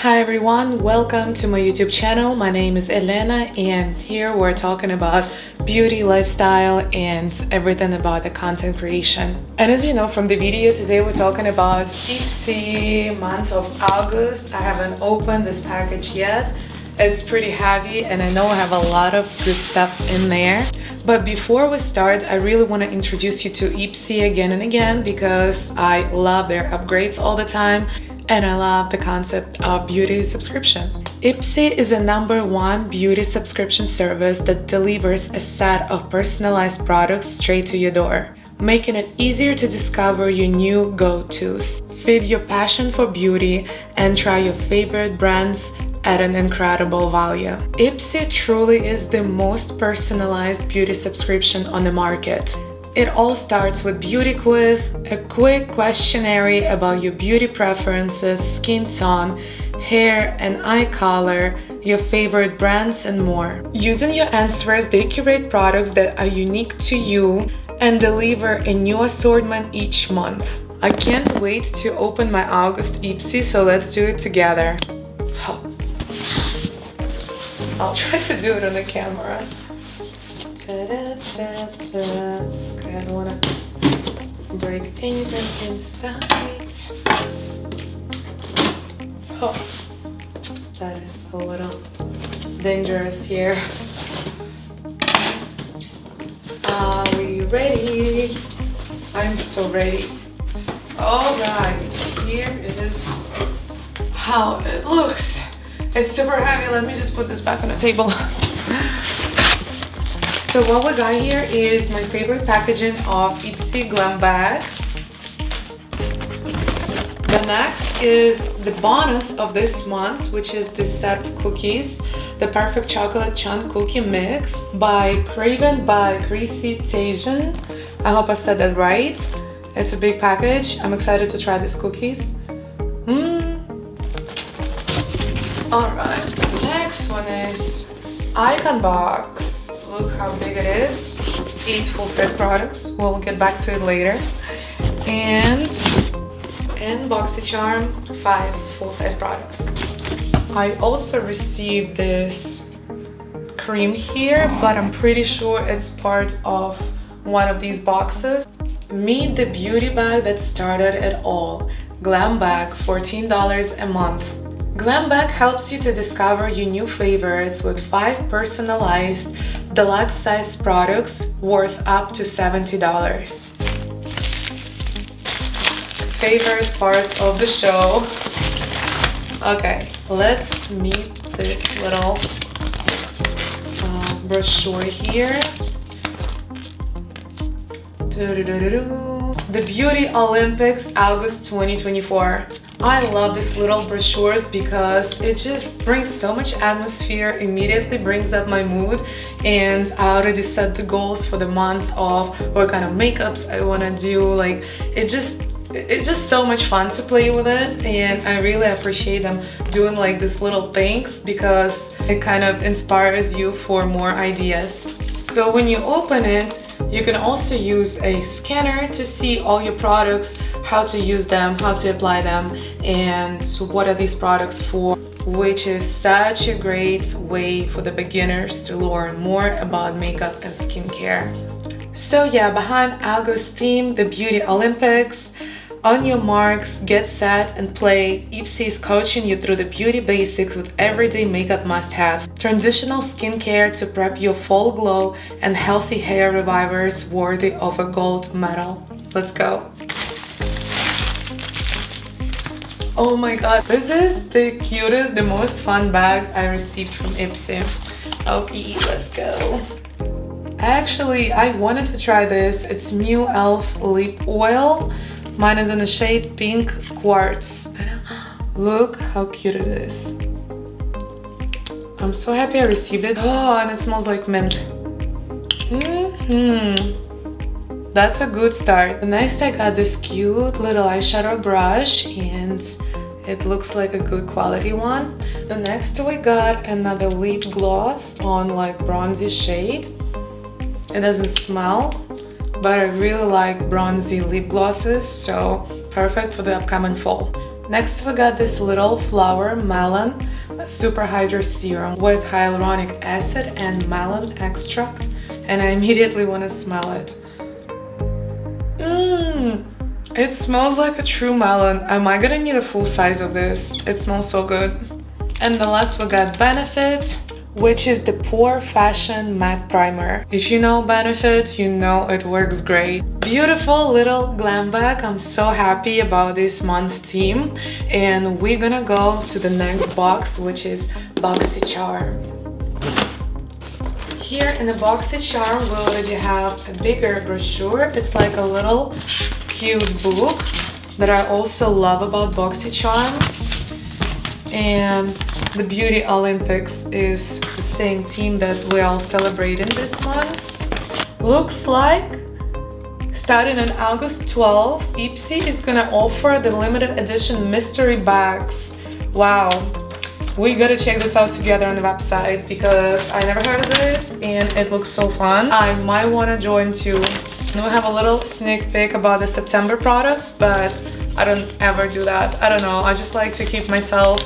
Hi everyone, welcome to my YouTube channel. My name is Elena and here we're talking about beauty, lifestyle and everything about the content creation. And as you know from the video, today we're talking about IPSY month of August. I haven't opened this package yet. It's pretty heavy and I know I have a lot of good stuff in there. But before we start, I really want to introduce you to IPSY again and again because I love their upgrades all the time. And I love the concept of beauty subscription. IPSY is a #1 beauty subscription service that delivers a set of personalized products straight to your door, making it easier to discover your new go-tos, feed your passion for beauty, and try your favorite brands at an incredible value. IPSY truly is the most personalized beauty subscription on the market. It all starts with beauty quiz, a quick questionnaire about your beauty preferences, skin tone, hair and eye color, your favorite brands and more. Using your answers, they curate products that are unique to you and deliver a new assortment each month. I can't wait to open my August IPSY, so let's do it together. I'll try to do it on the camera. Okay, I don't want to break anything inside. Oh, that is a little dangerous here. Are we ready? I'm so ready. Alright, here is how it looks. It's super heavy. Let me just put this back on the table. So what we got here is my favorite packaging of IPSY GlamBag. The next is the bonus of this month, which is this set of cookies, the Perfect Chocolate Chunk Cookie Mix by Craven by Greasy Tajin. I hope I said that right. It's a big package. I'm excited to try these cookies. Alright, the next one is IconBox. Look how big it is. 8 full-size products. We'll get back to it later. And BoxyCharm, 5 full-size products. I also received this cream here, but I'm pretty sure it's part of one of these boxes. Meet the beauty bag that started it all. GlamBag, $14 a month. GlamBag helps you to discover your new favorites with 5 personalized deluxe size products worth up to $70. Favorite part of the show. Okay, let's meet this little brochure here. The Beauty Olympics, August 2024. I love these little brochures because it just brings so much atmosphere, immediately brings up my mood, and I already set the goals for the month of what kind of makeups I want to do. Like it's just so much fun to play with it, and I really appreciate them doing like these little things because it kind of inspires you for more ideas. So when you open it, you can also use a scanner to see all your products, how to use them, how to apply them, and what are these products for, which is such a great way for the beginners to learn more about makeup and skincare. So yeah, behind August theme, the Beauty Olympics. On your marks, get set and play. IPSY is coaching you through the beauty basics with everyday makeup must-haves, transitional skincare to prep your fall glow, and healthy hair revivers worthy of a gold medal. Let's go. Oh my god, this is the cutest, the most fun bag I received from IPSY. Okay, let's go. Actually, I wanted to try this. It's new e.l.f. lip oil. Mine is in the shade Pink Quartz. Look how cute it is. I'm so happy I received it. Oh, and it smells like mint. That's a good start. Next, I got this cute little eyeshadow brush, and it looks like a good quality one. The next we got another lip gloss on like bronzy shade. It doesn't smell, but I really like bronzy lip glosses, so perfect for the upcoming fall. Next we got this little flower melon super hydra serum with hyaluronic acid and melon extract, and I immediately want to smell it. It smells like a true melon. Am I gonna need a full size of this? It smells so good. And the last we got Benefit, which is the Pore Fashion Matte Primer. If you know Benefit, you know it works great. Beautiful little glam bag. I'm so happy about this month theme. And we're gonna go to the next box, which is BoxyCharm. Here in the BoxyCharm, we already have a bigger brochure. It's like a little cute book that I also love about BoxyCharm. And the Beauty Olympics is the same theme that we all celebrating this month. Looks like starting on August 12, IPSY is gonna offer the limited edition mystery bags. Wow. We gotta check this out together on the website because I never heard of this and it looks so fun. I might wanna join too. We have a little sneak peek about the September products, but I don't ever do that. I don't know, I just like to keep myself,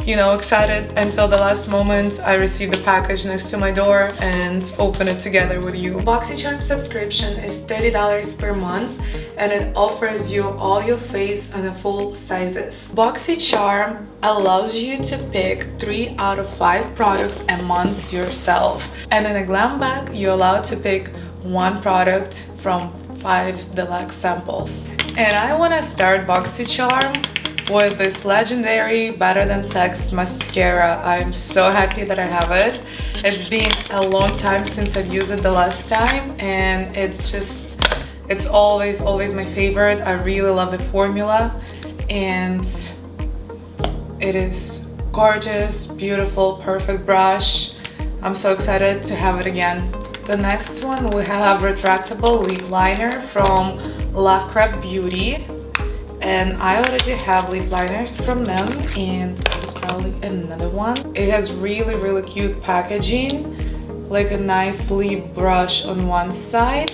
excited until the last moment I receive the package next to my door and open it together with you. BoxyCharm subscription is $30 per month and it offers you all your face and the full sizes. BoxyCharm allows you to pick 3 out of 5 products a month yourself. And in a glam bag, you're allowed to pick 1 product from 5 deluxe samples. And I want to start BoxyCharm with this legendary Better Than Sex mascara. I'm so happy that I have it. It's been a long time since I've used it the last time and it's always my favorite. I really love the formula and it is gorgeous, beautiful, perfect brush. I'm so excited to have it again. The next one we have retractable lip liner from Lovecraft Beauty. And I already have lip liners from them and this is probably another one. It has really cute packaging, like a nice lip brush on one side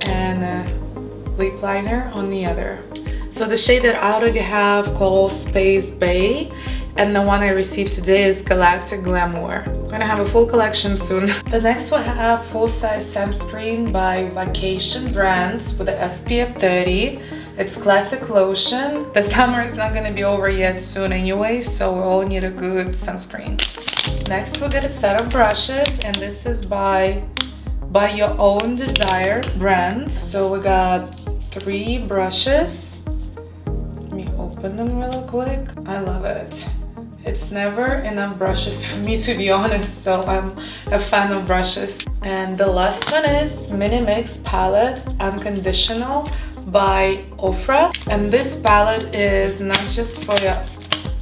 and a lip liner on the other. So the shade that I already have called Space Bay, and the one I received today is Galactic Glamour. I'm gonna have a full collection soon. The next one I have full-size sunscreen by Vacation Brands with the SPF 30. It's classic lotion. The summer is not gonna be over yet soon anyway, so we all need a good sunscreen. Next we got a set of brushes, and this is by Your Own Desire brand. So we got 3 brushes. Let me open them real quick. I love it. It's never enough brushes for me, to be honest, so I'm a fan of brushes. And the last one is Mini Mix Palette Unconditional by Ofra. And this palette is not just for your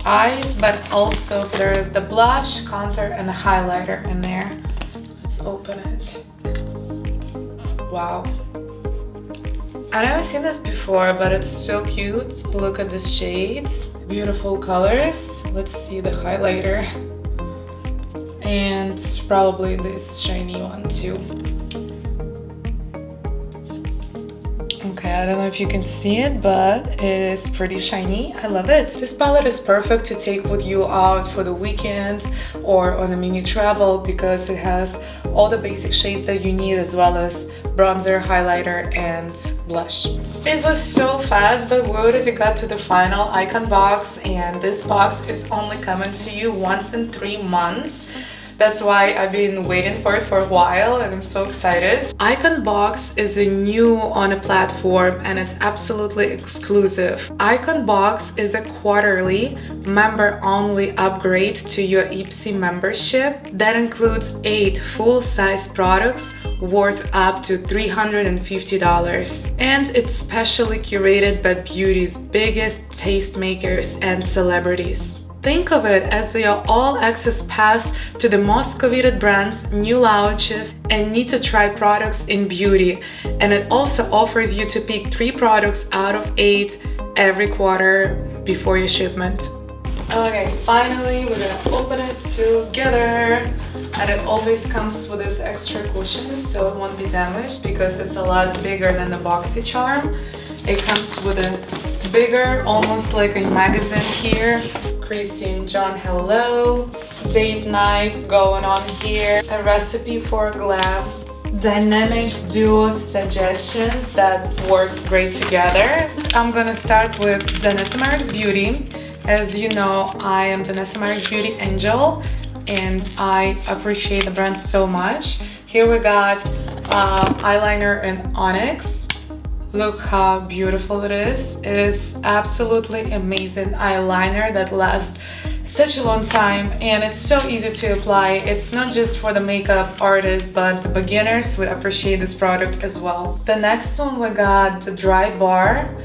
eyes, but also there's the blush, contour, and the highlighter in there. Let's open it. Wow. I've never seen this before, but it's so cute. Look at these shades. Beautiful colors. Let's see the highlighter. And probably this shiny one too. Okay, I don't know if you can see it, but it is pretty shiny. I love it. This palette is perfect to take with you out for the weekend or on a mini travel because it has all the basic shades that you need as well as bronzer, highlighter, and blush. It was so fast, but we already got to the final IconBox, and this box is only coming to you once in 3 months. That's why I've been waiting for it for a while and I'm so excited. IconBox is a new on a platform and it's absolutely exclusive. IconBox is a quarterly member-only upgrade to your IPSY membership that includes 8 full-size products worth up to $350. And it's specially curated by beauty's biggest tastemakers and celebrities. Think of it as your all-access pass to the most coveted brands, new launches, and need-to-try products in beauty. And it also offers you to pick 3 products out of 8 every quarter before your shipment. Okay, finally we're gonna open it together. And it always comes with this extra cushion so it won't be damaged because it's a lot bigger than the BoxyCharm. It comes with a bigger, almost like a magazine here. Christine John, hello. Date night going on here. A recipe for glam. Dynamic duo suggestions that works great together. I'm gonna start with Danessa Myricks Beauty. As you know, I am Danessa Myricks Beauty Angel and I appreciate the brand so much. Here we got eyeliner in Onyx. Look how beautiful it is. It is absolutely amazing eyeliner that lasts such a long time and it's so easy to apply. It's not just for the makeup artist, but the beginners would appreciate this product as well. The next one we got the Dry Bar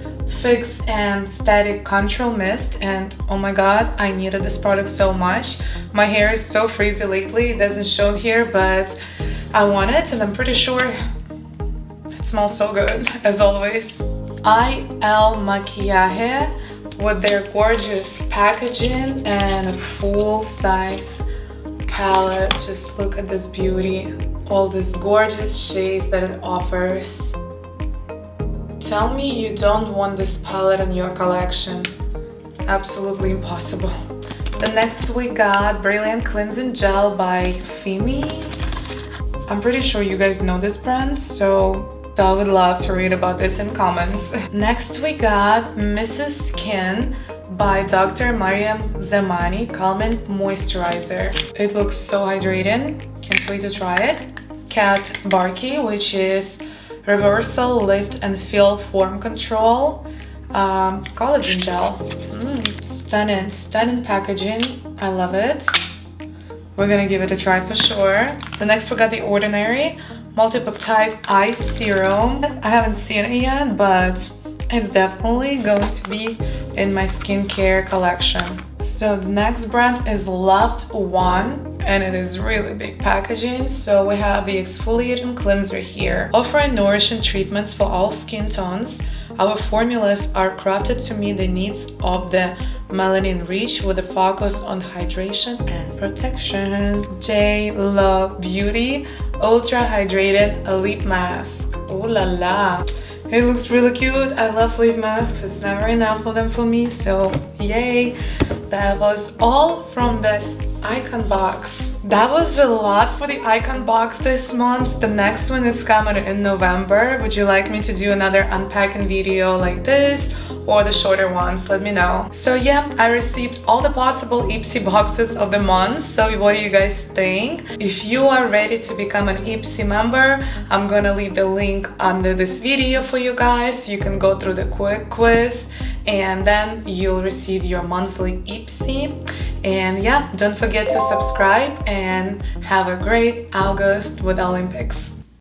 Fix and Static Control Mist, and oh my god, I needed this product so much. My hair is so frizzy lately, it doesn't show here, but I want it and I'm pretty sure it smells so good, as always. IL Maquillaje with their gorgeous packaging and a full-size palette. Just look at this beauty, all these gorgeous shades that it offers. Tell me you don't want this palette in your collection. Absolutely impossible. The next we got Brilliant Cleansing Gel by Fimi. I'm pretty sure you guys know this brand, so I would love to read about this in comments. Next we got Mrs. Skin by Dr. Mariam Zamani Calming Moisturizer. It looks so hydrating. Can't wait to try it. Cat Barky, which is Reversal Lift and Fill Form Control collagen gel. Stunning packaging. I love it. We're gonna give it a try for sure. The next we got The Ordinary Multipeptide Eye Serum. I haven't seen it yet, but it's definitely going to be in my skincare collection. So the next brand is Loved One, and it is really big packaging. So we have the exfoliating cleanser here, offering nourishing treatments for all skin tones. Our formulas are crafted to meet the needs of the melanin rich with a focus on hydration and protection. J Love Beauty Ultra Hydrated Lip Mask. Ooh la la. It looks really cute. I love lip masks. It's never enough of them for me, so yay. That was all from the IconBox. That was a lot for the IconBox this month. The next one is coming in November. Would you like me to do another unpacking video like this or the shorter ones? Let me know. So yeah, I received all the possible IPSY boxes of the month. So what do you guys think? If you are ready to become an IPSY member, I'm gonna leave the link under this video for you guys. You can go through the quick quiz and then you'll receive your monthly IPSY. And yeah, don't forget to subscribe and have a great August with Olympics.